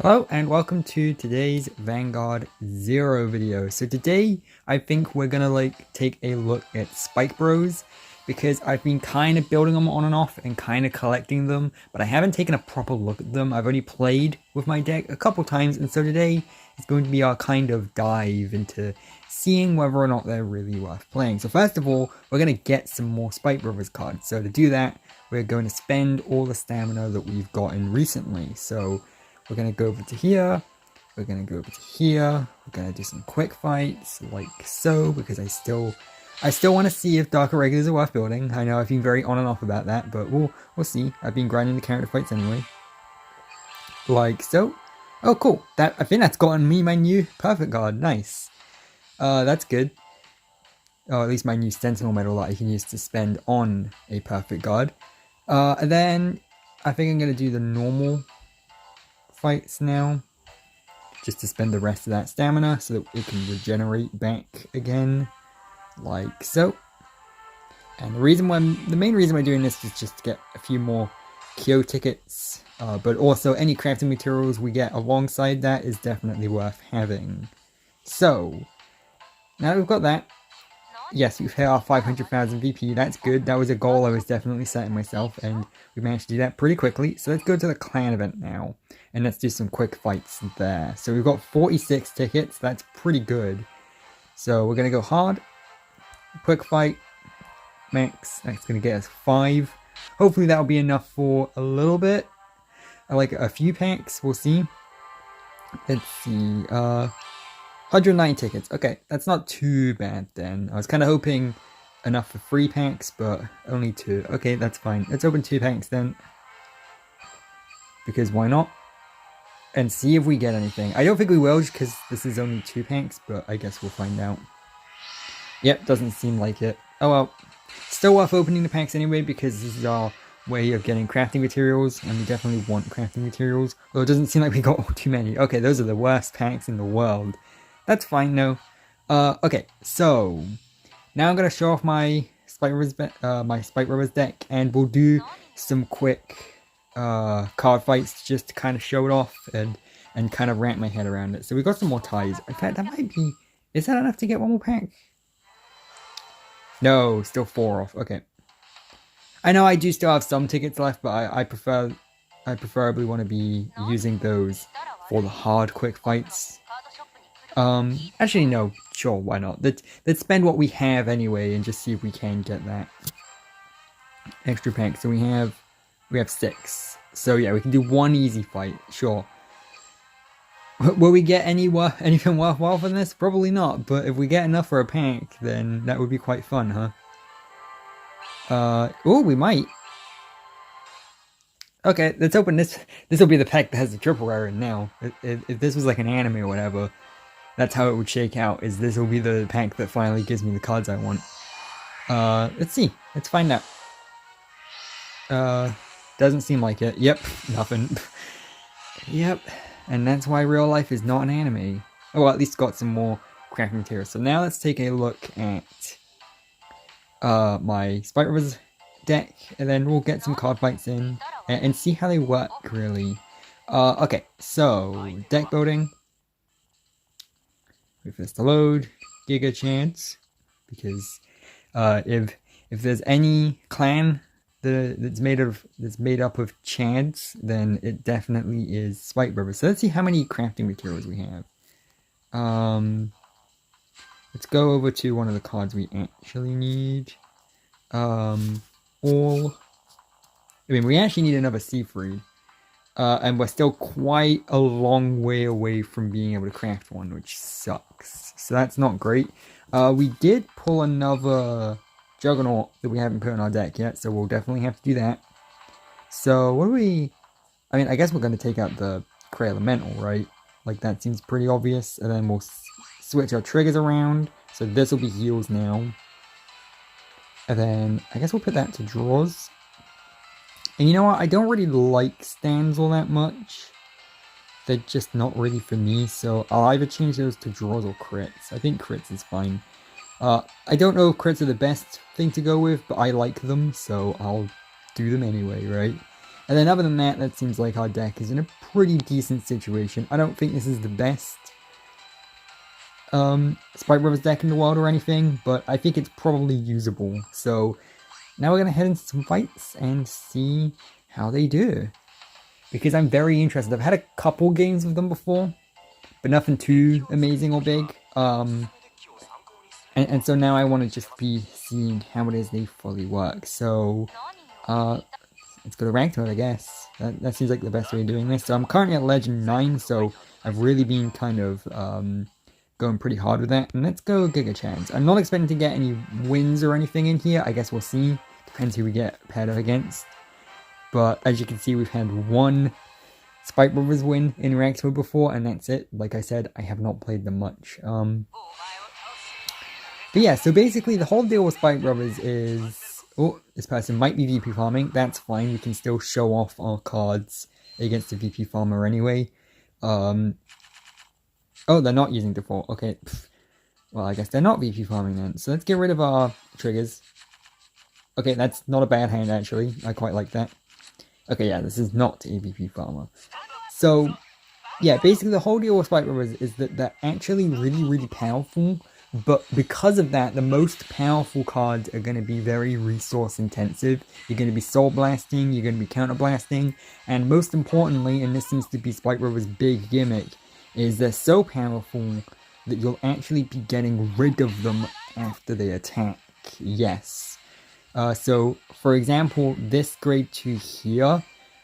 Hello and welcome to today's Vanguard Zero video. So today I think we're gonna take a look at Spike Bros because I've been kind of building them on and off and kind of collecting them, but I haven't taken a proper look at them. I've only played with my deck a couple times, and so today is going to be our kind of dive into seeing whether or not they're really worth playing. So first of all, we're gonna get some more Spike Brothers cards. So to do that, we're going to spend all the stamina that we've gotten recently. So we're going to go over to here, we're going to go over to here, we're going to do some quick fights, like so, because I still want to see if Darker Regulars are worth building. I know I've been very on and off about that, but we'll see. I've been grinding the character fights anyway. Like so. Oh cool, I think that's gotten me my new perfect guard, nice. That's good. Oh, at least my new Sentinel medal that I can use to spend on a perfect guard. And then I think I'm going to do the normal fights now, just to spend the rest of that stamina so that it can regenerate back again, like so. And the main reason we're doing this is just to get a few more Kyo tickets, but also any crafting materials we get alongside that is definitely worth having. So, now that we've got that, yes, we've hit our 500,000 VP, that's good. That was a goal I was definitely setting myself, and we managed to do that pretty quickly. So let's go to the clan event now, and let's do some quick fights there. So we've got 46 tickets, that's pretty good. So we're going to go hard, quick fight, max, that's going to get us 5. Hopefully that'll be enough for a little bit, like a few packs, we'll see. Let's see, 109 tickets. Okay, that's not too bad then. I was kind of hoping enough for 3 packs, but only 2. Okay, that's fine. Let's open 2 packs then. Because why not? And see if we get anything. I don't think we will, just because this is only 2 packs, but I guess we'll find out. Yep, doesn't seem like it. Oh well. Still worth opening the packs anyway, because this is our way of getting crafting materials, and we definitely want crafting materials. Although it doesn't seem like we got too many. Okay, those are the worst packs in the world. That's fine, no. Okay, so now I'm gonna show off my Spike Brothers deck, and we'll do some quick card fights just to kind of show it off and kind of wrap my head around it. So we got some more ties. In fact, that might be. Is that enough to get one more pack? No, still 4 off. Okay. I know I do still have some tickets left, but I preferably want to be using those for the hard quick fights. Actually no, sure, why not? Let's spend what we have anyway and just see if we can get that extra pack. So we have 6. So yeah, we can do 1 easy fight, sure. Will we get anything worthwhile from this? Probably not, but if we get enough for a pack, then that would be quite fun, huh? Oh, we might. Okay, let's open this. This will be the pack that has the triple rare in now. If this was like an anime or whatever, that's how it would shake out, is this will be the pack that finally gives me the cards I want. Let's see. Let's find out. Doesn't seem like it. Yep, nothing. Yep, and that's why real life is not an anime. Oh, well, at least got some more crafting materials. So now let's take a look at my Spike Brothers deck, and then we'll get some card fights in and see how they work, really. Okay, so deck building. Wait for this to load. Giga chance, because if there's any clan that's made up of chance, then it definitely is Spike Brothers. So let's see how many crafting materials we have. Let's go over to one of the cards we actually need. We actually need another Seafried. And we're still quite a long way away from being able to craft one, which sucks. So that's not great. We did pull another Juggernaut that we haven't put in our deck yet, so we'll definitely have to do that. So what do we... I mean, I guess we're going to take out the Cray Elemental, right? Like, that seems pretty obvious. And then we'll switch our triggers around. So this will be heals now. And then I guess we'll put that to draws. And you know what, I don't really like stands all that much. They're just not really for me, so I'll either change those to draws or crits. I think crits is fine. I don't know if crits are the best thing to go with, but I like them, so I'll do them anyway, right? And then other than that, that seems like our deck is in a pretty decent situation. I don't think this is the best Spike Brothers deck in the world or anything, but I think it's probably usable. So now we're going to head into some fights and see how they do. Because I'm very interested. I've had a couple games with them before, but nothing too amazing or big. And so now I want to just be seeing how it is they fully work. So, let's go to ranked mode, I guess. That seems like the best way of doing this. So I'm currently at Legend 9, so I've really been kind of going pretty hard with that. And let's go Giga Chance. I'm not expecting to get any wins or anything in here. I guess we'll see. Depends who we get paired up against. But as you can see, we've had one Spike Brothers win in ranked mode before, and that's it. Like I said, I have not played them much. But yeah, so basically the whole deal with Spike Brothers is, oh, this person might be VP farming. That's fine. We can still show off our cards against the VP farmer anyway. Oh, they're not using default. Okay. Well, I guess they're not VP farming then. So let's get rid of our triggers. Okay, that's not a bad hand actually. I quite like that. Okay, yeah, this is not a VP farmer. So, yeah, basically the whole deal with Spike Brothers is that they're actually really, really powerful. But because of that, the most powerful cards are going to be very resource intensive. You're going to be soul blasting, you're going to be counter blasting, and most importantly, and this seems to be Spike Brothers' big gimmick, is they're so powerful that you'll actually be getting rid of them after they attack. Yes. So, for example, this grade 2 here,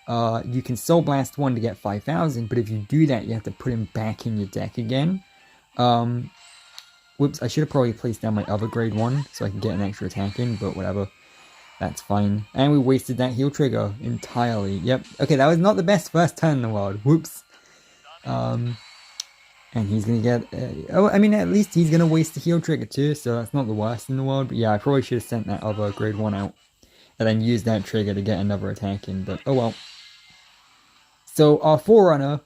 you can soul blast one to get 5,000, but if you do that, you have to put him back in your deck again. Whoops, I should have probably placed down my other grade 1 so I can get an extra attack in, but whatever. That's fine. And we wasted that heal trigger entirely. Yep. Okay, that was not the best first turn in the world. Whoops. And he's going to get... oh, I mean, at least he's going to waste the heal trigger too, so that's not the worst in the world. But yeah, I probably should have sent that other grade 1 out. And then used that trigger to get another attack in, but oh well. So our Forerunner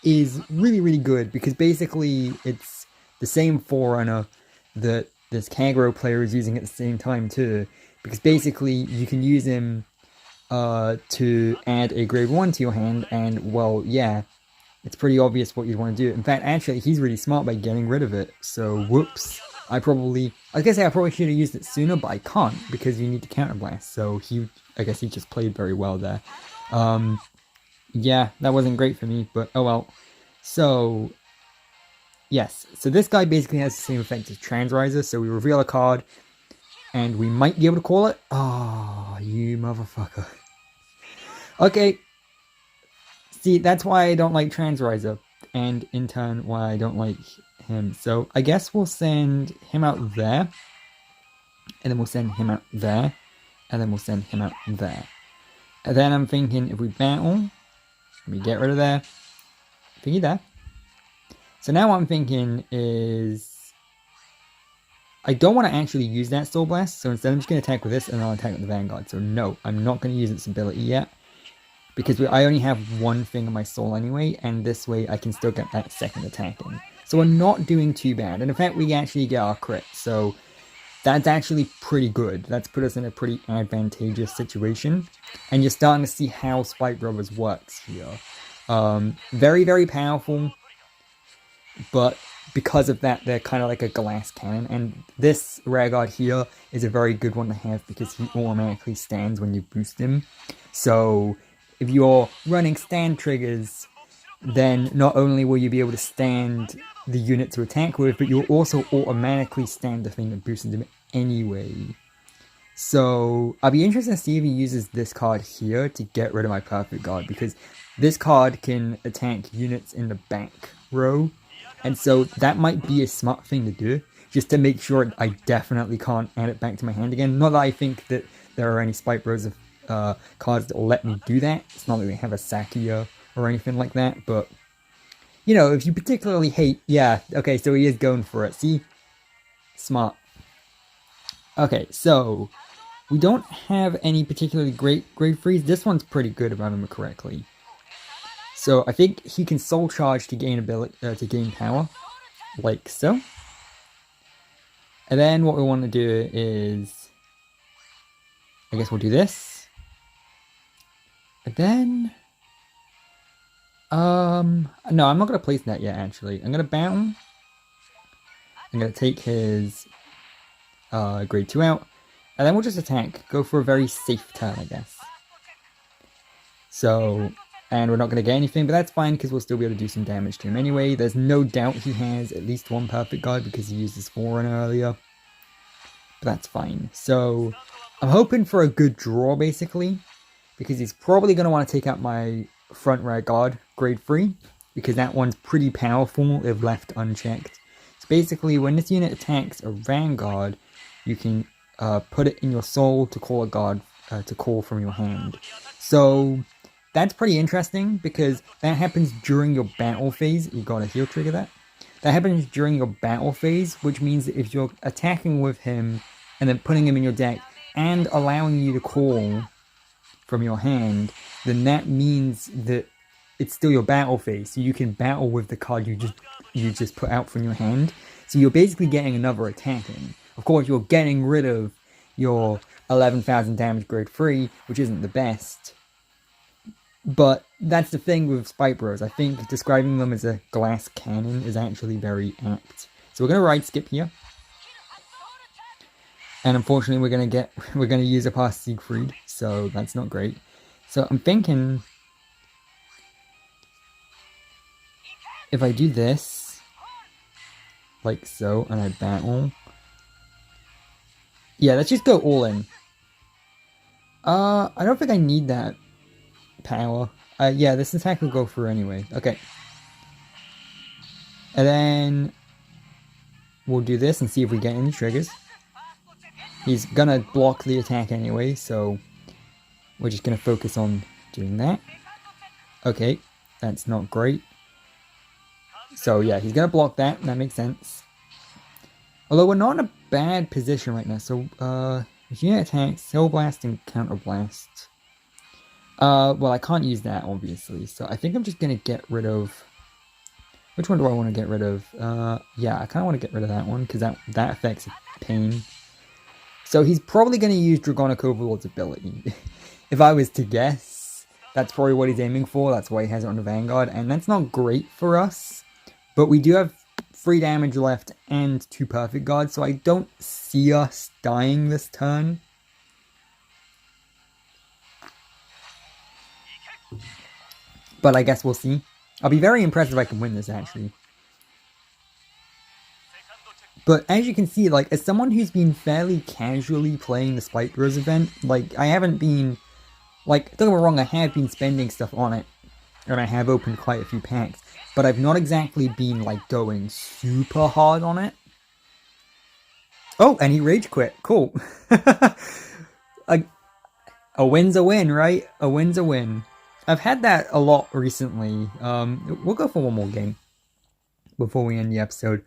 is really, really good, because basically it's the same Forerunner that this Kagero player is using at the same time too, because basically you can use him to add a grade 1 to your hand, and well, yeah, it's pretty obvious what you'd want to do. In fact, actually, he's really smart by getting rid of it, so whoops. I was gonna say I probably should have used it sooner, but I can't, because you need to counterblast, so I guess he just played very well there. Yeah, that wasn't great for me, but oh well. So, yes, so this guy basically has the same effect as Transriser, so we reveal a card, and we might be able to call it. Oh, you motherfucker. Okay. See, that's why I don't like Transriser, and in turn, why I don't like him. So, I guess we'll send him out there, and then we'll send him out there, and then we'll send him out there. And then I'm thinking, if we battle, we get rid of there, thingy there. So now what I'm thinking is, I don't want to actually use that Soul Blast, so instead I'm just going to attack with this, and I'll attack with the Vanguard. So no, I'm not going to use its ability yet, because I only have one thing on my soul anyway, and this way I can still get that second attack in. So we're not doing too bad, and in fact we actually get our crit, so that's actually pretty good. That's put us in a pretty advantageous situation, and you're starting to see how Spike Brothers works here. Very, very powerful, but because of that, they're kind of like a glass cannon, and this rare guard here is a very good one to have because he automatically stands when you boost him. So if you're running stand triggers, then not only will you be able to stand the unit to attack with, but you'll also automatically stand the thing that boosted him anyway. So I'll be interested to see if he uses this card here to get rid of my perfect guard, because this card can attack units in the back row, and so that might be a smart thing to do, just to make sure I definitely can't add it back to my hand again. Not that I think that there are any Spike Bros cards that will let me do that. It's not that we have a Sakia or anything like that, but you know, if you particularly hate, yeah, okay, so he is going for it. See? Smart. Okay, so we don't have any particularly great grade 3s. This one's pretty good if I remember correctly. So I think he can soul charge to gain ability, to gain power, like so. And then what we want to do is, I guess we'll do this. And then... no, I'm not going to place that yet, actually. I'm going to battle. I'm going to take his grade 2 out. And then we'll just attack. Go for a very safe turn, I guess. So, and we're not going to get anything, but that's fine because we'll still be able to do some damage to him anyway. There's no doubt he has at least one perfect guard because he used his Forerunner earlier. But that's fine. So, I'm hoping for a good draw, basically. Because he's probably going to want to take out my front rear guard, grade 3. Because that one's pretty powerful if left unchecked. So basically, when this unit attacks a Vanguard, you can put it in your soul to call a guard to call from your hand. So that's pretty interesting because that happens during your battle phase. You got a heal trigger that. That happens during your battle phase, which means that if you're attacking with him and then putting him in your deck and allowing you to call from your hand, then that means that it's still your battle phase. So you can battle with the card you just put out from your hand. So you're basically getting another attack in. Of course, you're getting rid of your 11,000 damage grade 3, which isn't the best. But that's the thing with Spike Bros. I think describing them as a glass cannon is actually very apt. So we're going to ride skip here. And unfortunately we're gonna use up our Siegfried, so that's not great. So I'm thinking if I do this, like so, and I battle. Yeah, let's just go all in. I don't think I need that power. Yeah, this attack will go through anyway. Okay. And then we'll do this and see if we get any triggers. He's gonna block the attack anyway, so we're just gonna focus on doing that. Okay, that's not great. So yeah, he's gonna block that, that makes sense. Although we're not in a bad position right now, so if unit attacks, Soul Blast and Counter Blast. Well, I can't use that, obviously, so I think I'm just gonna get rid of... Which one do I want to get rid of? Yeah, I kind of want to get rid of that one, because that affects pain. So he's probably going to use Dragonic Overlord's ability. If I was to guess, that's probably what he's aiming for, that's why he has it on the Vanguard, and that's not great for us. But we do have 3 damage left and 2 perfect guards, so I don't see us dying this turn. But I guess we'll see. I'll be very impressed if I can win this, actually. But as you can see, like, as someone who's been fairly casually playing the Spike Bros event, like, I haven't been, like, don't get me wrong, I have been spending stuff on it, and I have opened quite a few packs, but I've not exactly been, like, going super hard on it. Oh, and he rage quit. Cool. A win's a win, right? A win's a win. I've had that a lot recently. We'll go for one more game before we end the episode.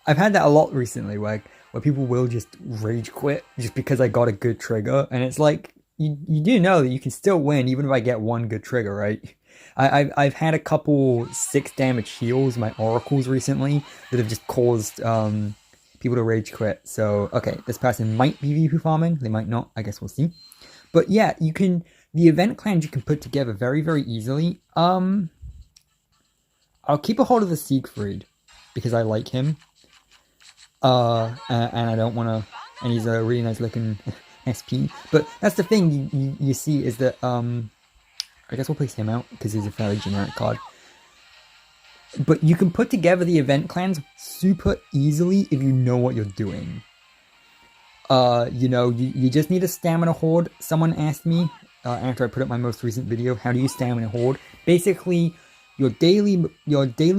I've had that a lot recently, where people will just rage quit just because I got a good trigger, and it's like you do know that you can still win even if I get one good trigger, right? I've had a couple 6 damage heals, my oracles recently, that have just caused people to rage quit. So okay, this person might be VP farming, they might not. I guess we'll see. But yeah, you can. The event clans you can put together very, very easily. I'll keep a hold of the Siegfried because I like him. And I don't want to... And he's a really nice looking SP. But that's the thing you see is that... I guess we'll place him out because he's a fairly generic card. But you can put together the event clans super easily if you know what you're doing. You know, you just need a stamina horde. Someone asked me... after I put up my most recent video, how do you stamina horde? Basically, your daily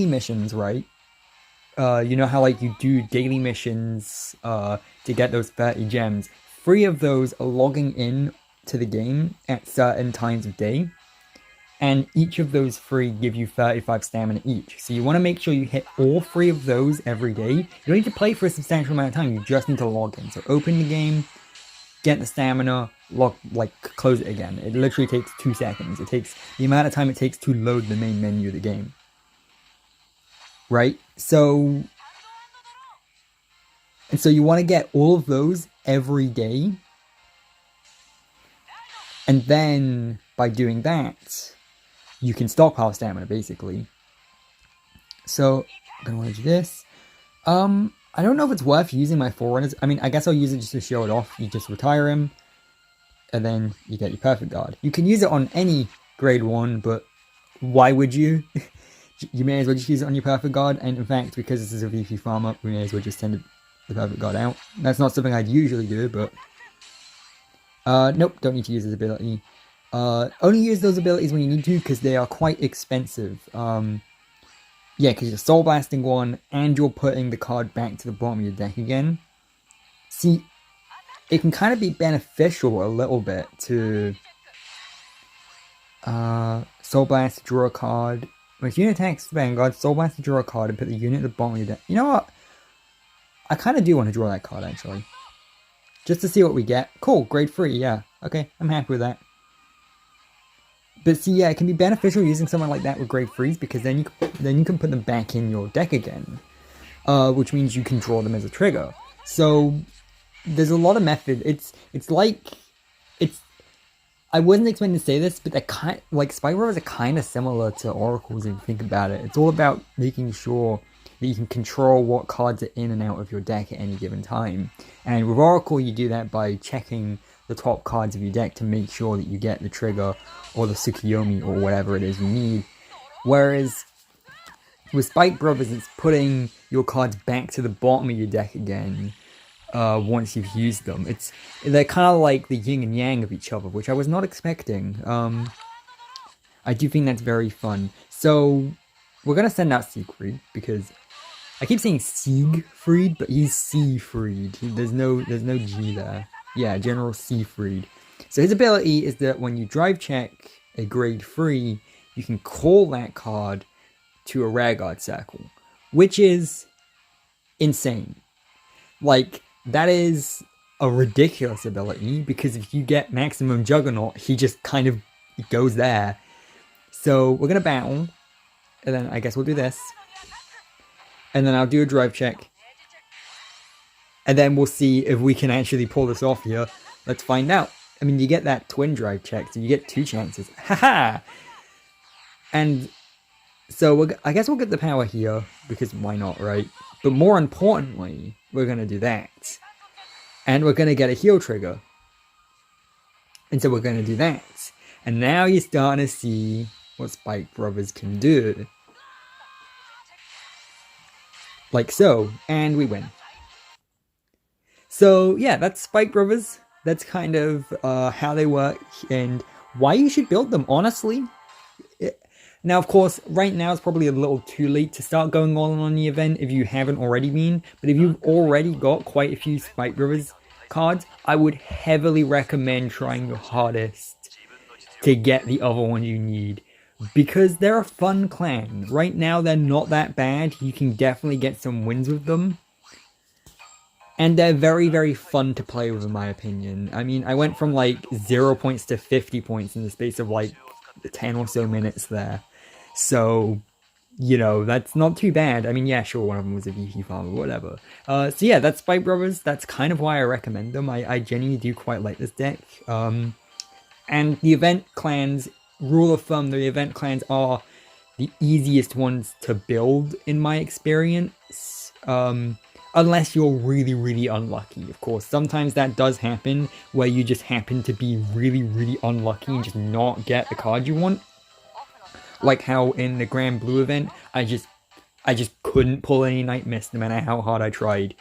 missions, right? You know how like you do daily missions to get those 30 gems. 3 of those are logging in to the game at certain times of day, and each of those 3 give you 35 stamina each. So you want to make sure you hit all 3 of those every day. You don't need to play for a substantial amount of time. You just need to log in. So open the game, get the stamina, close it again. It literally takes 2 seconds. It takes the amount of time it takes to load the main menu of the game. Right? So you want to get all of those every day. And then by doing that, you can stockpile stamina, basically. So, I'm going to want to do this. I don't know if it's worth using my Forerunners. I mean, I guess I'll use it just to show it off. You just retire him, and then you get your Perfect Guard. You can use it on any grade 1, but why would you? You may as well just use it on your Perfect Guard, and in fact, because this is a VP farm up, we may as well just send the Perfect Guard out. That's not something I'd usually do, but... nope, don't need to use this ability. Only use those abilities when you need to, because they are quite expensive. Yeah, because you're Soul Blasting one, and you're putting the card back to the bottom of your deck again. See, it can kind of be beneficial a little bit to Soul Blast, draw a card. When if unit attacks Vanguard, Soul Blast, draw a card, and put the unit at the bottom of your deck. You know what? I kind of do want to draw that card, actually. Just to see what we get. Cool, grade 3, yeah. Okay, I'm happy with that. But see, yeah, it can be beneficial using someone like that with grade 3s, because then you can put them back in your deck again. Which means you can draw them as a trigger. So, there's a lot of method. It's like... I wasn't expecting to say this, but they're kind like Spike Rovers are kind of similar to Oracles if you think about it. It's all about making sure that you can control what cards are in and out of your deck at any given time. And with Oracle, you do that by checking the top cards of your deck to make sure that you get the trigger or the Tsukiyomi or whatever it is you need. Whereas with Spike Brothers, it's putting your cards back to the bottom of your deck again. Once you've used them. They're kind of like the yin and yang of each other, which I was not expecting. I do think that's very fun. So, we're gonna send out Siegfried, because I keep saying Siegfried, but he's Siegfried. There's no G there. Yeah, General Siegfried. So his ability is that when you drive check a grade 3, you can call that card to a Rearguard circle, which is insane. Like, that is a ridiculous ability, because if you get maximum Juggernaut, he just kind of goes there. So we're going to battle, and then I guess we'll do this. And then I'll do a drive check. And then we'll see if we can actually pull this off here. Let's find out. I mean, you get that twin drive check, so you get 2 chances. Haha! And so I guess we'll get the power here, because why not, right? But more importantly, we're going to do that. And we're going to get a heal trigger. And so we're going to do that. And now you're starting to see what Spike Brothers can do. Like so. And we win. So yeah, that's Spike Brothers. That's kind of how they work and why you should build them, honestly. Now, of course, right now it's probably a little too late to start going all in on the event if you haven't already been. But if you've already got quite a few Spike Brothers cards, I would heavily recommend trying your hardest to get the other one you need. Because they're a fun clan. Right now, they're not that bad. You can definitely get some wins with them. And they're very, very fun to play with, in my opinion. I mean, I went from like 0 points to 50 points in the space of like 10 or so minutes there. So, you know, that's not too bad. I mean, yeah, sure, one of them was a VP farm or whatever. So yeah, that's Spike Brothers. That's kind of why I recommend them. I genuinely do quite like this deck. And the event clans, rule of thumb, the event clans are the easiest ones to build, in my experience. Unless you're really, really unlucky, of course. Sometimes that does happen, where you just happen to be really, really unlucky and just not get the card you want. Like how in the Grand Blue event, I just couldn't pull any Night Mist no matter how hard I tried.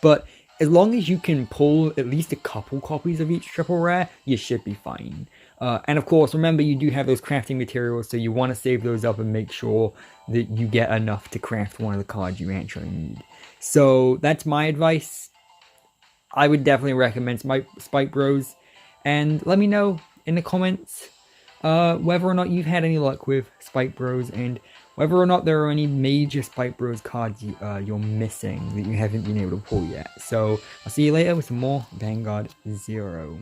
But as long as you can pull at least a couple copies of each triple rare, you should be fine. And of course, remember, you do have those crafting materials, so you want to save those up and make sure that you get enough to craft one of the cards you actually need. So that's my advice. I would definitely recommend Spike Bros. And let me know in the comments whether or not you've had any luck with Spike Bros, and whether or not there are any major Spike Bros cards you're missing that you haven't been able to pull yet. So I'll see you later with some more Vanguard Zero.